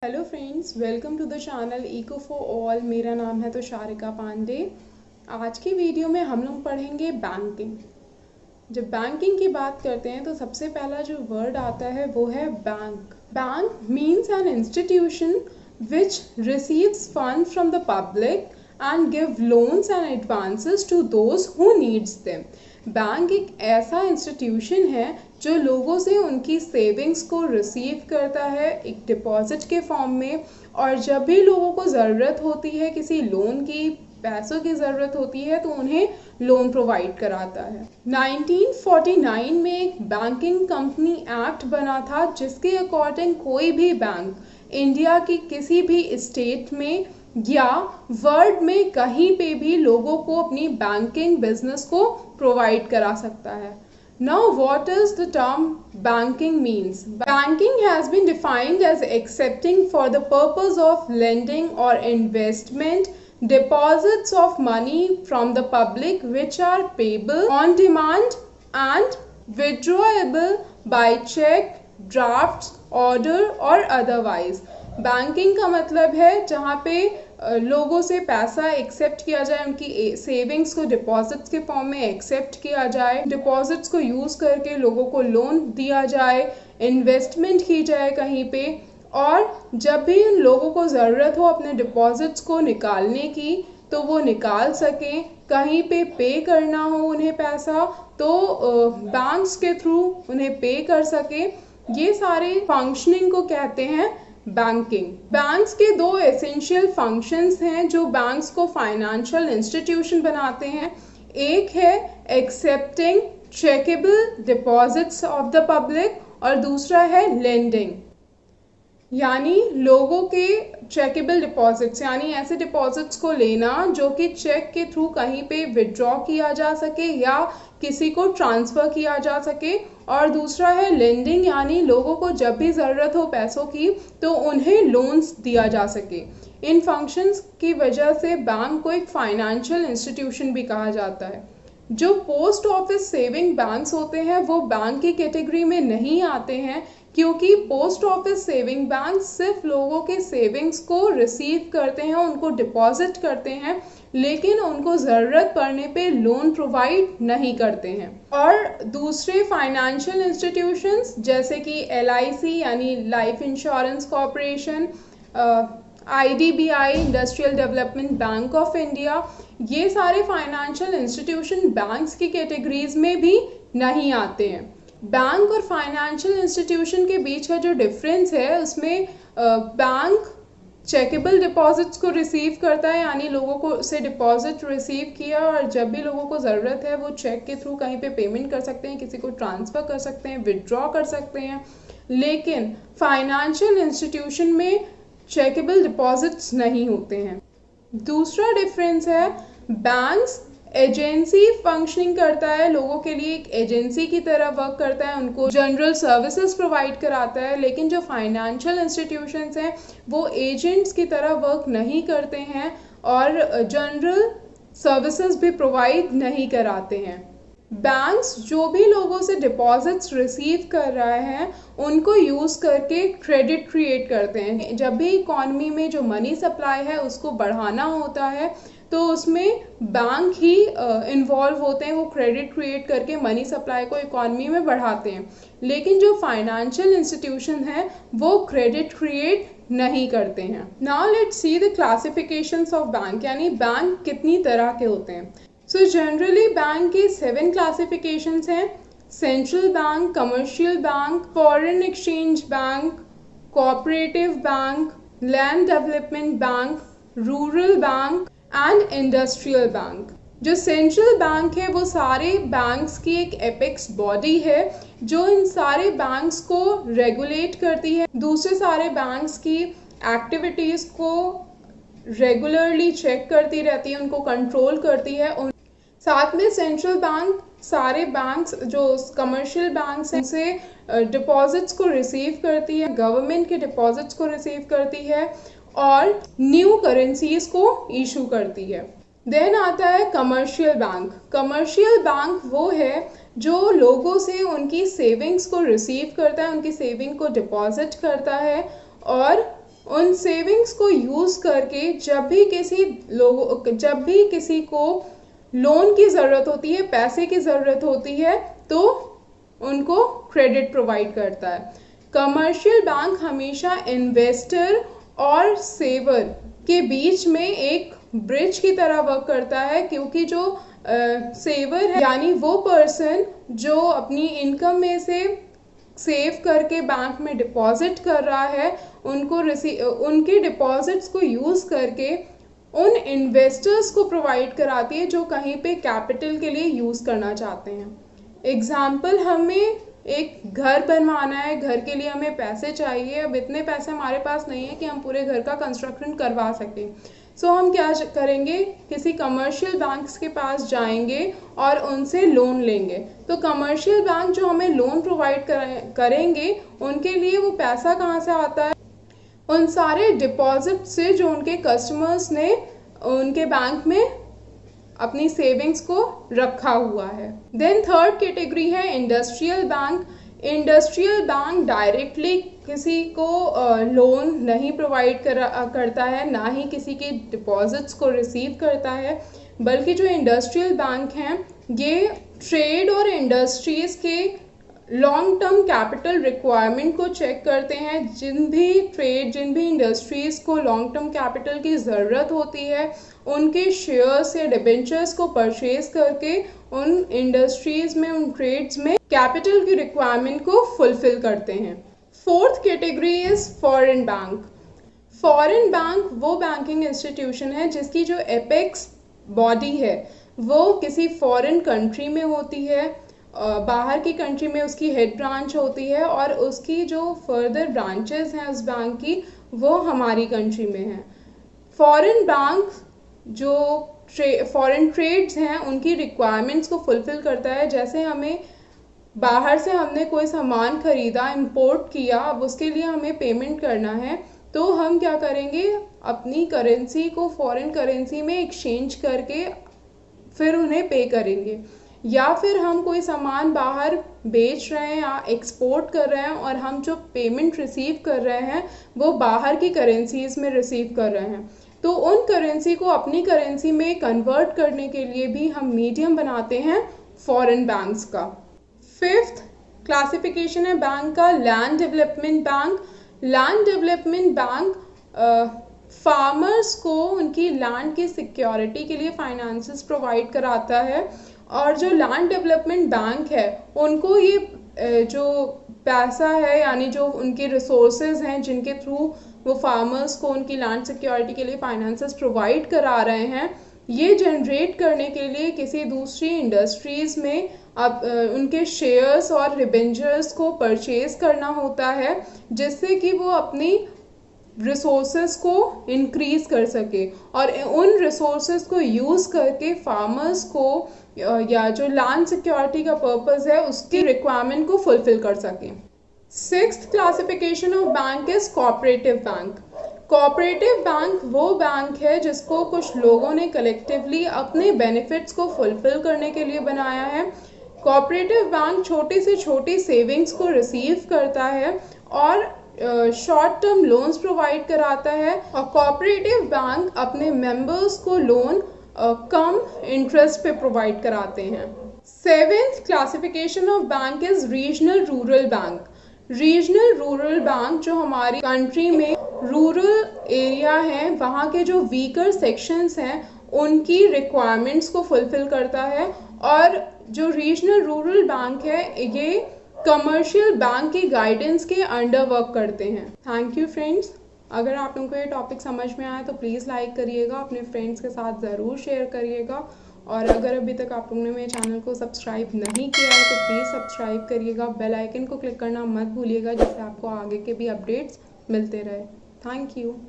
Hello friends, welcome to the channel Eco for All. मेरा नाम है तुषारिका पांडे। आज की वीडियो में हम लोग पढ़ेंगे बैंकिंग। जब बैंकिंग की बात करते हैं तो सबसे पहला जो वर्ड आता है वो है bank. Bank means an institution which receives fund from the public and give loans and advances to those who needs them। Bank एक ऐसा इंस्टीट्यूशन है जो लोगों से उनकी सेविंग्स को रिसीव करता है एक डिपॉजिट के फॉर्म में, और जब भी लोगों को ज़रूरत होती है, किसी लोन की पैसों की ज़रूरत होती है, तो उन्हें लोन प्रोवाइड कराता है। 1949 में एक बैंकिंग कंपनी एक्ट बना था जिसके अकॉर्डिंग कोई भी बैंक इंडिया की किसी भी स्टेट में या वर्ल्ड में कहीं पे भी लोगों को अपनी बैंकिंग बिजनेस को प्रोवाइड करा सकता है। Now, what is the term banking means? Banking has been defined as accepting for the purpose of lending or investment deposits of money from the public which are payable on demand and withdrawable by check, drafts, order or otherwise। Banking का मतलब है जहाँ पे लोगों से पैसा accept किया जाए, उनकी सेविंग्स को डिपॉजिट्स के फॉर्म में एक्सेप्ट किया जाए, डिपॉजिट्स को यूज़ करके लोगों को लोन दिया जाए, इन्वेस्टमेंट की जाए कहीं पे, और जब भी उन लोगों को ज़रूरत हो अपने डिपॉजिट्स को निकालने की तो वो निकाल सकें, कहीं पे करना हो उन्हें पैसा तो बैंक्स के थ्रू उन्हें पे कर सके। ये सारे फंक्शनिंग को कहते हैं बैंकिंग। बैंक्स के दो एसेंशियल फंक्शंस हैं जो बैंक्स को फाइनेंशियल इंस्टीट्यूशन बनाते हैं। एक है accepting checkable deposits of the public और दूसरा है लेंडिंग, यानी लोगों के चेकेबल डिपॉजिट्स, यानी ऐसे डिपॉजिट्स को लेना जो कि चेक के थ्रू कहीं पे विड्रॉ किया जा सके या किसी को ट्रांसफ़र किया जा सके, और दूसरा है लेंडिंग, यानी लोगों को जब भी ज़रूरत हो पैसों की तो उन्हें लोन्स दिया जा सके। इन फंक्शंस की वजह से बैंक को एक फाइनेंशियल इंस्टीट्यूशन भी कहा जाता है। जो पोस्ट ऑफिस सेविंग बैंक्स होते हैं वो बैंक की कैटेगरी में नहीं आते हैं, क्योंकि पोस्ट ऑफिस सेविंग बैंक सिर्फ लोगों के सेविंग्स को रिसीव करते हैं, उनको डिपॉजिट करते हैं, लेकिन उनको ज़रूरत पड़ने पे लोन प्रोवाइड नहीं करते हैं। और दूसरे फाइनेंशियल इंस्टीट्यूशंस जैसे कि LIC यानी life insurance corporation, IDBI industrial development bank of India, ये सारे फाइनेंशियल इंस्टीट्यूशन बैंक्स की कैटेगरीज में भी नहीं आते हैं। बैंक और फाइनेंशियल इंस्टीट्यूशन के बीच का जो डिफरेंस है उसमें बैंक चेकेबल डिपॉजिट्स को रिसीव करता है, यानी लोगों को से डिपॉजिट रिसीव किया और जब भी लोगों को ज़रूरत है वो चेक के थ्रू कहीं पे पेमेंट कर सकते हैं, किसी को ट्रांसफ़र कर सकते हैं, विड्रॉ कर सकते हैं। लेकिन फाइनेंशियल इंस्टीट्यूशन में चेकेबल डिपॉजिट्स नहीं होते हैं। दूसरा डिफरेंस है बैंक्स एजेंसी फंक्शनिंग करता है, लोगों के लिए एक एजेंसी की तरह वर्क करता है, उनको जनरल सर्विसेज प्रोवाइड कराता है। लेकिन जो फाइनेंशियल इंस्टीट्यूशंस हैं वो एजेंट्स की तरह वर्क नहीं करते हैं और जनरल सर्विसेज भी प्रोवाइड नहीं कराते हैं। बैंक्स जो भी लोगों से डिपॉजिट्स रिसीव कर रहे हैं उनको यूज़ करके क्रेडिट क्रिएट करते हैं। जब भी इकॉनमी में जो मनी सप्लाई है उसको बढ़ाना होता है तो उसमें बैंक ही इन्वॉल्व होते हैं, वो क्रेडिट क्रिएट करके मनी सप्लाई को इकॉनमी में बढ़ाते हैं। लेकिन जो फाइनेंशियल इंस्टीट्यूशन हैं वो क्रेडिट क्रिएट नहीं करते हैं। Now let's see the classifications of bank, यानी बैंक कितनी तरह के होते हैं। सो जनरली बैंक के 7 क्लासिफिकेशंस हैं: central bank, commercial bank, foreign exchange bank, cooperative bank, land development bank, rural bank and industrial bank. जो सेंट्रल बैंक है वो सारे बैंक्स की एक एपेक्स बॉडी है जो इन सारे बैंक्स को रेगुलेट करती है, दूसरे सारे बैंक्स की एक्टिविटीज़ को रेगुलरली चेक करती रहती है, उनको कंट्रोल करती है। साथ में सेंट्रल बैंक सारे बैंक्स जो कमर्शियल बैंक्स हैं उनसे डिपॉजिट्स को रिसीव करती है, गवर्नमेंट के डिपॉजिट्स को रिसीव करती है और न्यू करेंसीज को इशू करती है। देन आता है कमर्शियल बैंक। कमर्शियल बैंक वो है जो लोगों से उनकी सेविंग्स को रिसीव करता है, उनकी सेविंग को डिपॉजिट करता है और उन सेविंग्स को यूज़ करके जब भी किसी को लोन की ज़रूरत होती है, पैसे की ज़रूरत होती है, तो उनको क्रेडिट प्रोवाइड करता है। कमर्शियल बैंक हमेशा इन्वेस्टर और सेवर के बीच में एक ब्रिज की तरह वर्क करता है, क्योंकि जो सेवर है यानी वो पर्सन जो अपनी इनकम में से सेव करके बैंक में डिपॉजिट कर रहा है, उनके डिपॉजिट्स को यूज़ करके उन इन्वेस्टर्स को प्रोवाइड कराती है जो कहीं पे कैपिटल के लिए यूज़ करना चाहते हैं। एग्जाम्पल, हमें एक घर बनवाना है, घर के लिए हमें पैसे चाहिए। अब इतने पैसे हमारे पास नहीं है कि हम पूरे घर का कंस्ट्रक्शन करवा सकें। सो हम क्या करेंगे, किसी कमर्शियल बैंक्स के पास जाएंगे और उनसे लोन लेंगे। तो कमर्शियल बैंक जो हमें लोन प्रोवाइड करेंगे, उनके लिए वो पैसा कहाँ से आता है? उन सारे डिपॉजिट से जो उनके कस्टमर्स ने उनके बैंक में अपनी सेविंग्स को रखा हुआ है। देन थर्ड कैटेगरी है industrial bank. Industrial bank directly किसी को लोन नहीं प्रोवाइड करता है, ना ही किसी के डिपॉजिट्स को रिसीव करता है, बल्कि जो इंडस्ट्रियल बैंक हैं ये ट्रेड और इंडस्ट्रीज़ के लॉन्ग टर्म कैपिटल रिक्वायरमेंट को चेक करते हैं। जिन भी इंडस्ट्रीज़ को लॉन्ग टर्म कैपिटल की ज़रूरत होती है, उनके शेयर्स या डिबेंचर्स को परचेज करके उन इंडस्ट्रीज़ में, उन ट्रेड्स में कैपिटल की रिक्वायरमेंट को फुलफिल करते हैं। Fourth category is foreign bank. Foreign bank वो बैंकिंग इंस्टीट्यूशन है जिसकी जो एपेक्स बॉडी है वो किसी फॉरेन कंट्री में होती है, बाहर की कंट्री में उसकी हेड ब्रांच होती है, और उसकी जो फर्दर ब्रांचेस हैं उस बैंक की वो हमारी कंट्री में हैं। फॉरेन बैंक जो फॉरेन ट्रेड्स हैं उनकी रिक्वायरमेंट्स को फुलफिल करता है। जैसे हमें बाहर से हमने कोई सामान खरीदा, इंपोर्ट किया, अब उसके लिए हमें पेमेंट करना है, तो हम क्या करेंगे, अपनी करेंसी को फॉरेन करेंसी में एक्सचेंज करके फिर उन्हें पे करेंगे। या फिर हम कोई सामान बाहर बेच रहे हैं या एक्सपोर्ट कर रहे हैं और हम जो पेमेंट रिसीव कर रहे हैं वो बाहर की करेंसीज में रिसीव कर रहे हैं, तो उन करेंसी को अपनी करेंसी में कन्वर्ट करने के लिए भी हम मीडियम बनाते हैं फॉरेन बैंक्स का। फिफ्थ क्लासिफिकेशन है बैंक का land development bank. Land development bank farmers को उनकी लैंड की सिक्योरिटी के लिए फाइनेंसेस प्रोवाइड कराता है, और जो लैंड डेवलपमेंट बैंक है उनको ये जो पैसा है यानी जो उनके रिसोर्सेज हैं जिनके थ्रू वो फार्मर्स को उनकी लैंड सिक्योरिटी के लिए फाइनेंसेस प्रोवाइड करा रहे हैं, ये जनरेट करने के लिए किसी दूसरी इंडस्ट्रीज़ में अब उनके शेयर्स और डिबेंचर्स को परचेज करना होता है, जिससे कि वो अपनी रिसोर्सेज को इंक्रीज कर सके और उन रिसोर्सेज को यूज़ करके फार्मर्स को या जो लैंड सिक्योरिटी का पर्पस है उसकी रिक्वायरमेंट को फुलफिल कर सके। Sixth classification of bank is cooperative bank. Cooperative bank वो बैंक है जिसको कुछ लोगों ने कलेक्टिवली अपने बेनिफिट्स को फुलफिल करने के लिए बनाया है। कोऑपरेटिव बैंक छोटी से छोटी सेविंग्स को रिसीव करता है और शॉर्ट टर्म लोन्स प्रोवाइड कराता है, और कोऑपरेटिव बैंक अपने मेंबर्स को लोन कम इंटरेस्ट पे प्रोवाइड कराते हैं। Seventh classification of bank is regional rural bank. Regional rural bank जो हमारी कंट्री में रूरल एरिया है, वहाँ के जो वीकर सेक्शंस हैं उनकी रिक्वायरमेंट्स को फुलफिल करता है, और जो रीजनल रूरल बैंक है ये कमर्शियल बैंक की गाइडेंस के अंडर वर्क करते हैं। Thank you friends. अगर आप लोगों को ये टॉपिक समझ में आया तो प्लीज़ लाइक करिएगा, अपने फ्रेंड्स के साथ ज़रूर शेयर करिएगा, और अगर अभी तक आप लोगों ने मेरे चैनल को सब्सक्राइब नहीं किया है तो प्लीज़ सब्सक्राइब करिएगा, बेल आइकन को क्लिक करना मत भूलिएगा, जिससे आपको आगे के भी अपडेट्स मिलते रहे। Thank you.